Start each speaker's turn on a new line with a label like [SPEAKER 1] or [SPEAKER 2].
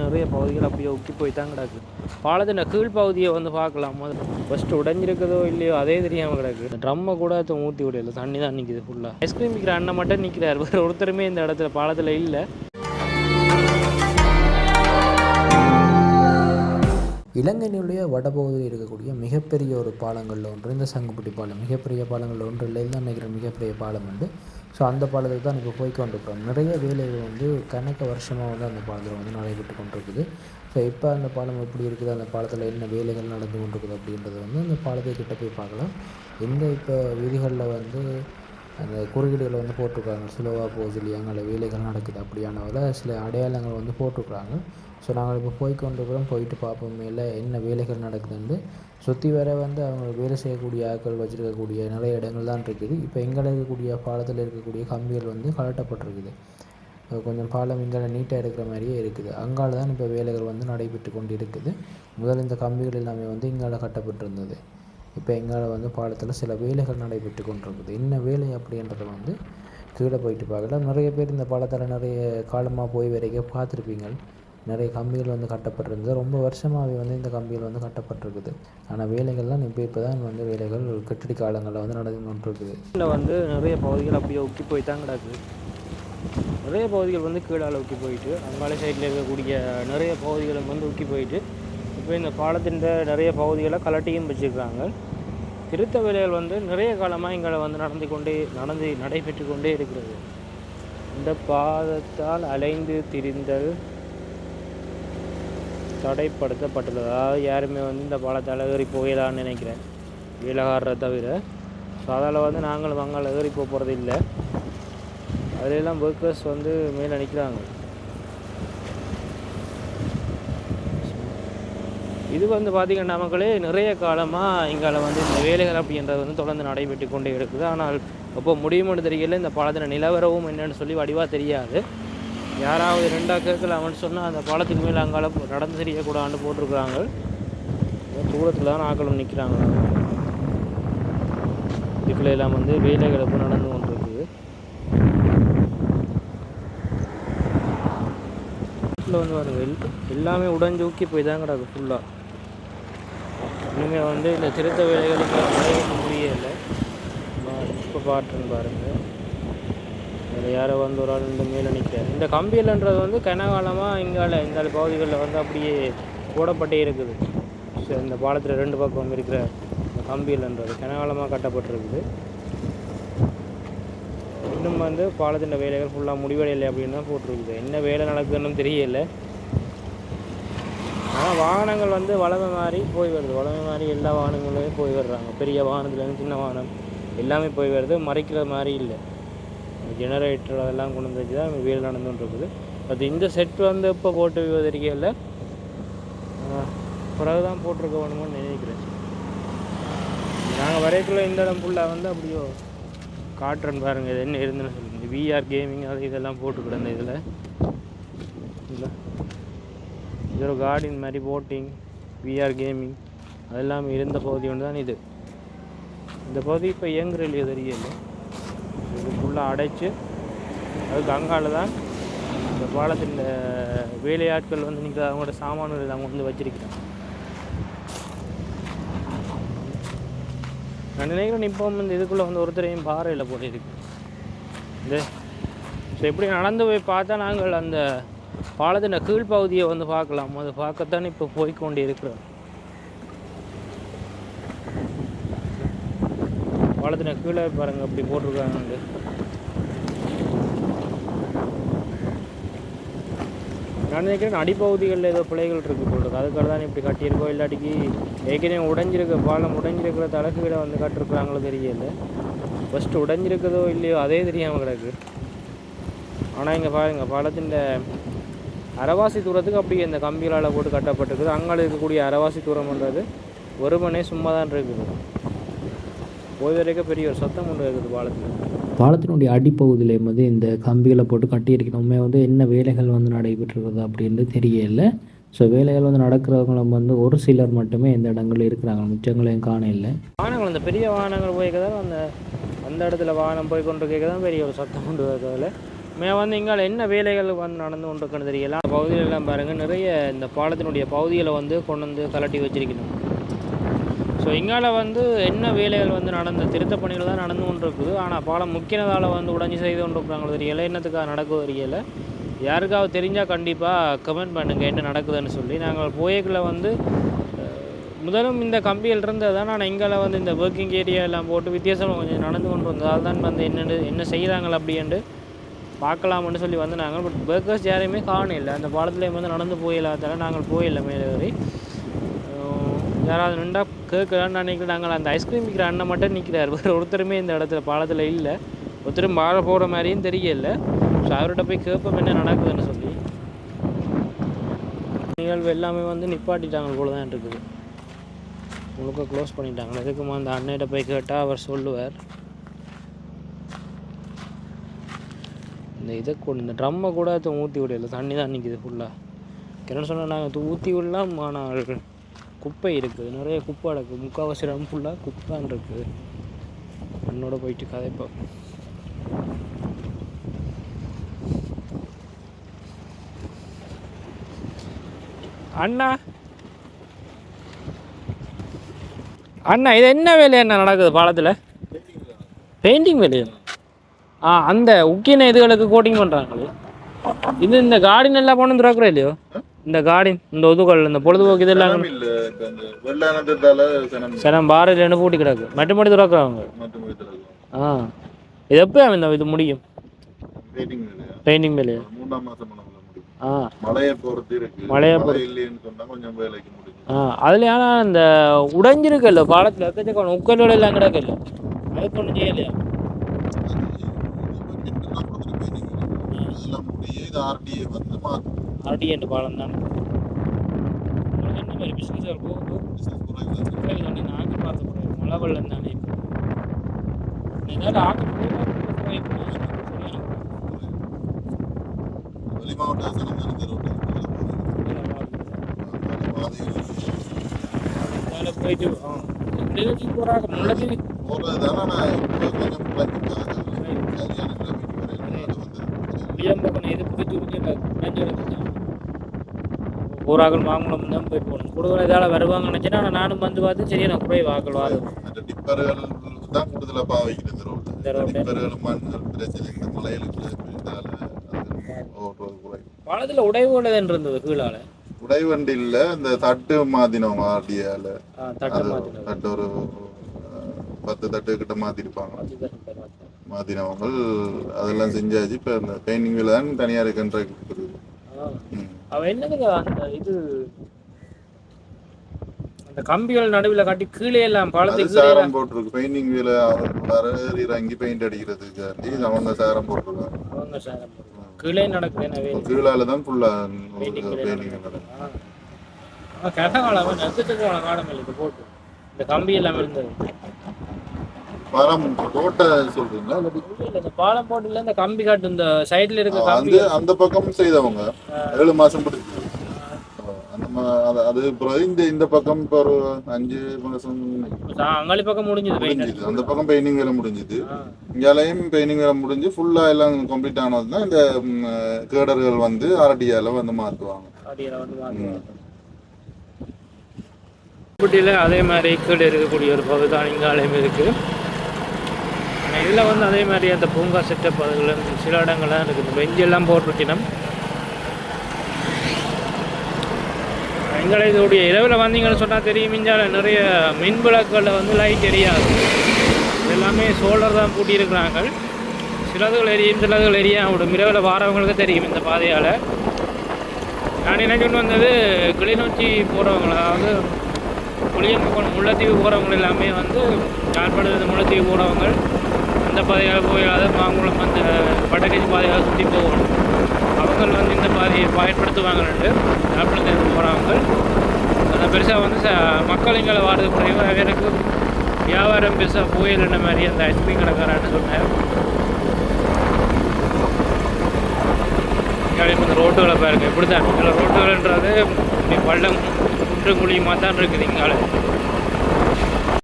[SPEAKER 1] நிறைய பகுதிகள் அப்படியே உக்கி போய் தான் கிடக்கு. பாலத்தின் கீழ் பகுதியை வந்து பார்க்கலாம். ஃபஸ்ட்டு உடஞ்சிருக்கதோ இல்லையோ அதே தெரியாமல் கிடக்கு. ட்ரம்மை கூட ஊற்றி விடையில தண்ணி தான் நிற்கிது ஃபுல்லாக. ஐஸ்கிரீம் விற்கிற அண்ணன் மட்டும் நிற்கிறார், வேறு ஒருத்தருமே இந்த இடத்துல பாலத்தில் இல்லை.
[SPEAKER 2] இலங்கையினுடைய வடபகுதியில் இருக்கக்கூடிய மிகப்பெரிய ஒரு பாலங்களில் ஒன்று இந்த சங்குப்பட்டி பாலம். மிகப்பெரிய பாலங்களில் ஒன்று இல்லை தான் நினைக்கிறேன், மிகப்பெரிய பாலம் உண்டு. ஸோ அந்த பாலத்துக்கு தான் இப்போ போய் கொண்டிருக்கிறோம். நிறைய வேலைகள் வந்து கணக்க வருஷமாக வந்து அந்த பாலத்தில் வந்து நடைபெற்று கொண்டிருக்குது. ஸோ இப்போ அந்த பாலம் எப்படி இருக்குது, அந்த பாலத்தில் என்ன வேலைகள் நடந்து கொண்டிருக்குது அப்படின்றது வந்து அந்த பாலத்தை கிட்ட போய் பார்க்கலாம். இந்த இப்போ வீதிகளில் வந்து அந்த குறுக்கீடுகளை வந்து போட்டிருக்காங்க, ஸ்லோவாக போக சொல்லி அங்கே வேலைகள் நடக்குது அப்படியானதில் சில அடையாளங்கள் வந்து போட்டிருக்குறாங்க. ஸோ நாங்கள் இப்போ போய்கொண்டிருக்கிறோம், போயிட்டு பார்ப்போம் மேலே என்ன வேலைகள் நடக்குதுன்னு. சுற்றி வர வந்து அவங்க வேலை செய்யக்கூடிய ஆட்கள் வச்சுருக்கக்கூடிய நிறைய இடங்கள் தான் இருக்குது. இப்போ எங்கே இருக்கக்கூடிய பாலத்தில் இருக்கக்கூடிய கம்பிகள் வந்து கலட்டப்பட்டிருக்குது. கொஞ்சம் பாலம் இங்கே நீட்டாக இருக்கிற மாதிரியே இருக்குது. அங்கால தான் இப்போ வேலைகள் வந்து நடைபெற்று கொண்டு இருக்குது. முதல் இந்த கம்பிகள் எல்லாமே வந்து இங்கால கட்டப்பட்டிருந்தது. இப்போ எங்கால வந்து பாலத்தில் சில வேலைகள் நடைபெற்று கொண்டிருக்குது. என்ன வேலை அப்படின்றத வந்து கீழே போயிட்டு பார்க்கலாம். நிறைய பேர் இந்த பாலத்தில் நிறைய காலமாக போய் வரைக்கும் பார்த்துருப்பீங்க. நிறைய கம்பிகள் வந்து கட்டப்பட்டிருந்தது. ரொம்ப வருஷமாகவே வந்து இந்த கம்பிகள் வந்து கட்டப்பட்டிருக்குது. ஆனால் வேலைகள்லாம் இப்போ தான் வந்து வேலைகள் கட்டிட காலங்களில் வந்து நடந்து கொண்டிருக்குது.
[SPEAKER 1] இதில் வந்து நிறைய பகுதிகள் அப்படியே உக்கி போய் தான் கிடக்குது. நிறைய பகுதிகள் வந்து கீழால் உக்கி போயிட்டு, அங்காள சைடில் இருக்கக்கூடிய நிறைய பகுதிகளும் வந்து உக்கி போயிட்டு, இப்போ இந்த பாலத்தின் நிறைய பகுதிகளை கலட்டியும் வச்சுருக்காங்க. திருத்த வேலைகள் வந்து நிறைய காலமாக இங்கே வந்து நடைபெற்று கொண்டே இருக்கிறது. இந்த பாதத்தால் அலைந்து திரிந்தல் தடைப்படுத்தப்பட்டுள்ளது. அதாவது யாருமே வந்து இந்த பாலத்தால் ஏறி போயிடலான்னு நினைக்கிறேன், வேலைக்காரரை தவிர. ஸோ அதால் வந்து நாங்களும் அங்கே ஏறி போகிறது இல்லை. அதிலெல்லாம் ஒர்க்கர்ஸ் வந்து மேலே நிற்கிறாங்க. இது வந்து பார்த்திங்கன்னா மக்களே நிறைய காலமாக இங்கால வந்து இந்த வேலைகள் அப்படின்றது வந்து தொடர்ந்து நடைபெற்று கொண்டே இருக்குது. ஆனால் இப்போ முடியும்னு தெரியல. இந்த பாலத்தின் நிலவரவும் என்னென்னு சொல்லி வடிவாக தெரியாது. யாராவது ரெண்டாக கேட்கலாம்னு சொன்னால் அந்த பாலத்துக்கு மேலே அங்கால நடந்து தெரியக்கூடாதுன்னு போட்டிருக்கிறாங்க. தூரத்தில் தான் ஆக்களும் நிற்கிறாங்க. இதுக்குள்ள எல்லாம் வந்து வேலைகள் எப்போ நடந்து கொண்டிருக்குது. வந்து பாருங்க, எல்லாமே உடஞ்சி ஊக்கி போய் தான் கிடக்கு ஃபுல்லாக. இனிமேல் வந்து இந்த திருத்த வேலைகளுக்கு நடைபெற்ற முடியலை. இப்போ பாட்டுன்னு பாருங்கள், அதில் யாரோ வந்து ஒரு ஆள் இந்த மேலே நிற்கிறார். இந்த கம்பியல்ன்றது வந்து கனகாலமாக இந்த பகுதிகளில் வந்து அப்படியே போடப்பட்டே இருக்குது. ஸோ இந்த பாலத்தில் 2 பக்கம் இருக்கிற இந்த கம்பியல்ன்றது கனகாலமாக கட்டப்பட்டிருக்குது. இன்னும் வந்து பாலத்தின் வேலைகள் ஃபுல்லாக முடிவடையலை அப்படின்னு தான் போட்டிருக்குது. என்ன வேலை நடக்குதுன்னு தெரியல. ஆனால் வாகனங்கள் வந்து வளமை மாதிரி போய் வருது. வளமை மாதிரி எல்லா வாகனங்களுமே போய் வர்றாங்க. பெரிய வாகனத்துலேருந்து சின்ன வாகனம் எல்லாமே போய் வருது. மறைக்கிற மாதிரி இல்லை. ஜெனரேட்டர் அதெல்லாம் கொண்டு வந்து வச்சு தான் வேலை நடந்துகிட்டு இருக்குது. அது இந்த செட் வந்து இப்போ போட்டு தெரியல, பிறகு தான் போட்டிருக்க வேணுமோன்னு நினைக்கிறேன். நாங்கள் வரைக்குள்ள இந்த இடம் ஃபுல்லாக வந்து அப்படியோ காட்டுறேன்னு பாருங்கள். இது என்ன இருந்துன்னு சொல்லுங்கள். விஆர் கேமிங் அது இதெல்லாம் போட்டுக்கிட இந்த இதில் இல்லை. இது ஒரு கார்டன் மாதிரி போட்டிங், விஆர் கேமிங் அதெல்லாம் இருந்த பகுதி ஒன்று தான் இது. இந்த பகுதி இப்போ இயங்குற இல்லையோ தெரியல. இது ஃபுல்லாக அடைச்சி அதுக்கு அங்கால தான் இந்த பாலத்தின் வேலையாட்கள் வந்து நிற்கிற அவங்களோட சாமான்கள் அவங்க வந்து வச்சிருக்கிறாங்க. நான் நினைக்கிறேன் இப்போ வந்து இதுக்குள்ளே வந்து ஒருத்தரையும் பாறையில் போட்டிருக்கு. இந்த ஸோ எப்படி நடந்து போய் பார்த்தா நாங்கள் அந்த பாலத்தின் கீழ்ப்பகுதியை வந்து பார்க்கலாம். அது பார்க்கத்தான் இப்போ போய்கொண்டு இருக்கிறோம். பாலத்தின் கீழே பாருங்கள் அப்படி போட்டிருக்காங்க. நான் நினைக்கிறேன் அடிப்பகுதிகளில் ஏதோ பிள்ளைகள் இருக்குது போட்டிருக்கு. அதுக்காக தான் இப்படி கட்டியிருக்கோம். இல்லாட்டிக்கு ஏற்கனவே உடைஞ்சிருக்க பாலம் உடைஞ்சிருக்கிற தலகுகளை வந்து கட்டிருக்குறாங்களோ தெரியல. ஃபஸ்ட்டு உடைஞ்சிருக்கிறதோ இல்லையோ அதே தெரியாமல் கிடக்கு. ஆனால் இங்கே பாருங்கள், பாலத்தின் அரைவாசி தூரத்துக்கு அப்படியே இந்த கம்பிகளால் போட்டு கட்டப்பட்டிருக்குது. அங்கால இருக்கக்கூடிய அரைவாசி தூரம்ன்றது ஒருமனே சும்மா தான் இருக்குது. போய் வரைக்கும் பெரிய ஒரு சத்தம் ஒன்று இருக்குது.
[SPEAKER 2] பாலத்தினுடைய அடிப்பகுதியிலே வந்து இந்த கம்பிகளை போட்டு கட்டியிருக்கணுமே வந்து என்ன வேலைகள் வந்து நடைபெற்றுருக்குது அப்படின்னு தெரியல. ஸோ வேலைகள் வந்து நடக்கிறவங்களும் வந்து ஒரு சிலர் மட்டுமே இந்த இடங்களில் இருக்கிறாங்க, மிச்சங்களையும் காண இல்லை.
[SPEAKER 1] வாகனங்கள் இந்த பெரிய வாகனங்கள் போய்க்கதான் அந்த இடத்துல வாகனம் போய் கொண்டு கேட்க தான் பெரிய ஒரு சத்தம் கொண்டு வரதில் வந்து இங்கால என்ன வேலைகள் வந்து நடந்து கொண்டிருக்குன்னு தெரியல. பகுதிகளெல்லாம் பாருங்கள், நிறைய இந்த பாலத்தினுடைய பகுதிகளை வந்து கொண்டு வந்து கலட்டி வச்சிருக்கணும். ஸோ இங்கால வந்து என்ன வேலைகள் வந்து நடந்த திருத்த பணிகள் தான் நடந்து கொண்டு இருக்குது. ஆனால் பாலம் முக்கியதால் வந்து உடஞ்சி செய்து கொண்டு இருக்கிறாங்களோ தெரியலை, என்னத்துக்காக நடக்குது தெரியலை. யாருக்காவது தெரிஞ்சால் கண்டிப்பாக கமெண்ட் பண்ணுங்கள் என்ன நடக்குதுன்னு சொல்லி. நாங்கள் போயக்கில் வந்து முதலும் இந்த கம்பியில் இருந்தது தான். ஆனால் இங்கால வந்து இந்த ஒர்க்கிங் ஏரியா எல்லாம் போட்டு வித்தியாசமாக கொஞ்சம் நடந்து கொண்டு வந்ததால் தான் வந்து என்ன செய்கிறாங்களா அப்படின்ட்டு பார்க்கலாம்னு சொல்லி வந்து நாங்கள். பட் ஒர்க்கர்ஸ் யாரையுமே காண இல்லை. அந்த பாலத்துலேயும் வந்து நடந்து போயில்லாதால நாங்கள் போயில்லை மேலே வரை. யாராவது நின்றா கேட்கலான்னு நினைக்கிறேன். நாங்கள் அந்த ஐஸ்கிரீம் விற்கிற அண்ணன் மட்டும் நிற்கிறார், வேறு ஒருத்தருமே இந்த இடத்துல பாலத்தில் இல்லை. ஒருத்தரும் மாற போகிற மாதிரியும் தெரியல. ஸோ அவர்கிட்ட போய் கேட்போம் என்ன நடக்குதுன்னு சொல்லி. நிகழ்வு எல்லாமே வந்து நிப்பாட்டிட்டாங்க போல தான் இருக்குது, முழுக்க க்ளோஸ் பண்ணிட்டாங்க. எதுக்குமா அந்த அண்ணன்கிட்ட போய் கேட்டால் அவர் சொல்லுவார். இந்த இதை கூட இந்த ட்ரம்மை கூட ஊற்றி விடல, தண்ணி தான் நிற்கிது ஃபுல்லாக. என்ன சொன்னால் நாங்கள் ஊற்றி விடலாம், ஆனால் குப்பை இருக்குது, நிறைய குப்பை அடக்குது. முக்கால்வாசி ட்ரம் ஃபுல்லாக குப்பைன்னு இருக்குது. என்னோட போயிட்டு கதைப்போம். அண்ணா அண்ணா இது என்ன வேலை என்ன நடக்குது பாலத்தில்? பெயிண்டிங் வேலையா? அந்த உக்கின இதுகளுக்கு கோட்டிங் பண்ணுறாங்களே. இது இந்த கார்டன் எல்லாம் போன திறக்கிற இல்லையோ? இந்த கார்டன் இந்த ஒதுகள் இந்த பொழுதுபோக்கு இதெல்லாம் சனம் பாறையில் பூட்டி கிடக்கு, மட்டும் திறக்கிறாங்க. இது எப்போ இந்த இது முடியும் பெயிண்டிங் வேலையா? மழையை அதுல. ஆனால் இந்த உடைஞ்சிருக்கல்ல பாலத்தில் எக்கச்சக்கம் உக்கலோட எல்லாம் கிடக்கல, அதுக்கு ஒன்றும் செய்யலையா? ஆர்டிஏ பாலம் தான். என்ன மாதிரி பிஸ்னஸ் போகுது? நாங்கள் பார்த்த போகிறோம் மழை வெள்ளம் தானே. ஏதாவது போயிட்டு போகிறாங்க முள்ளத்தீவு ஊராக்கள் மாங்குளம் தான் போய் போகணும். கூடுதல் இதால் வருவாங்க நினச்சேன்னா. ஆனால் நானும் வந்து பார்த்து சரி நான் குறை வாக்கள் வாரம் பாலத்தில் உடைவுகள் இருந்தது கீழால.
[SPEAKER 3] உடைவண்டி இல்ல, இந்த தட்டு மாதினவங்க ஆர்டியால தட்டு ஒரு 10 தட்டு கிட்ட மாத்திருப்பாங்க. மாதினவங்க அதெல்லாம் செஞ்சாச்சு. இப்ப இந்த பெயிண்டிங் வேலை தான் தனியார் கான்ட்ராக்ட் இருக்குது.
[SPEAKER 1] அவ என்னதுங்க அந்த இது அந்த கம்பிகள் நடுவில் காட்டி கீழே எல்லாம் பாலத்துக்கு
[SPEAKER 3] சாரம் போட்டிருக்கு. பெயிண்டிங் வேலை இறங்கி பெயிண்ட் அடிக்கிறதுக்காண்டி அவங்க சாரம் போட்டிருக்காங்க.
[SPEAKER 1] அவங்க சாரம் கீழே நடக்குது,
[SPEAKER 3] கீழால தான் ஃபுல்லா பெயிண்டிங்
[SPEAKER 1] நடக்குது. போட்டு இந்த கம்பி எல்லாம் இருந்தது.
[SPEAKER 3] பாலம் போட்ட சொல்றீங்களா?
[SPEAKER 1] இந்த பாலம் போட்டுல இந்த கம்பி காட்டு இந்த சைடுல இருக்க கம்பி
[SPEAKER 3] அந்த பக்கம் செய்தவங்க 7 மாசம் பிடிச்சு. அது இந்த பக்கம் இப்போ ஒரு 5 மாசம்
[SPEAKER 1] அங்காளி பக்கம் முடிஞ்சது.
[SPEAKER 3] அந்த பக்கம் பெயிண்டிங் வேலை முடிஞ்சது. இங்கேயும் பெயிண்டிங் வேலை முடிஞ்சு ஃபுல்லா எல்லாம் கம்ப்ளீட் ஆனதுதான் இந்த கேடர்கள் வந்து ஆர்டிஆல வந்து மாற்றுவாங்க.
[SPEAKER 1] அதே மாதிரி கீழே இருக்கக்கூடிய ஒரு பகுதி தான் இங்காலயம் இருக்கு. இதில் வந்து அதே மாதிரி அந்த பூங்கா செட்டப் அதுகள் சில இடங்கள்லாம் இருக்குது. பெஞ்செல்லாம் போட்டிருக்கணும். எங்களை இதோடைய இரவில் வந்தீங்கன்னு சொன்னால் தெரியும், இஞ்சால நிறைய மின் விளக்குகளில் வந்து லைட் எரியாது. எல்லாமே சோலார் தான் பூட்டியிருக்கிறாங்க. சிலதுகள் எரியும், சிலதுகள் எரியும். அவரோட இரவில் வாரவங்களுக்கு தெரியும் இந்த பாதையால். நான் என்ன சொன்ன வந்தது கிளிநொச்சி போகிறவங்க, அதாவது புளியம்பக்கம் முல்லைத்தீவு போகிறவங்க எல்லாமே வந்து யாழ்ப்பாணத்து முல்லைத்தீவு போகிறவங்க அந்த பாதையால் போயாத மாங்குளம் அந்த பட்டகேஜி பாதையால் சுற்றி போகணும். அவங்கள் வந்து இந்த பாதையை பயன்படுத்துவாங்கன்ட்டு யாழ்ப்பாணத்துக்கு போகிறவங்க. அதை பெருசாக வந்து மக்கள் எங்களை வாரது குறைவு. எனக்கு வியாபாரம் பெருசாக போயில்லைன்ற மாதிரி அந்த ஐஸ்கிரீம் கடைக்காரான்னு சொன்னேன். இந்த ரோட்டுகளை பாருங்க எப்படி தான். இதில் ரோட்டுகள்ன்றது பள்ளம் குன்று குழியுமாக தான் இருக்குது இங்கால.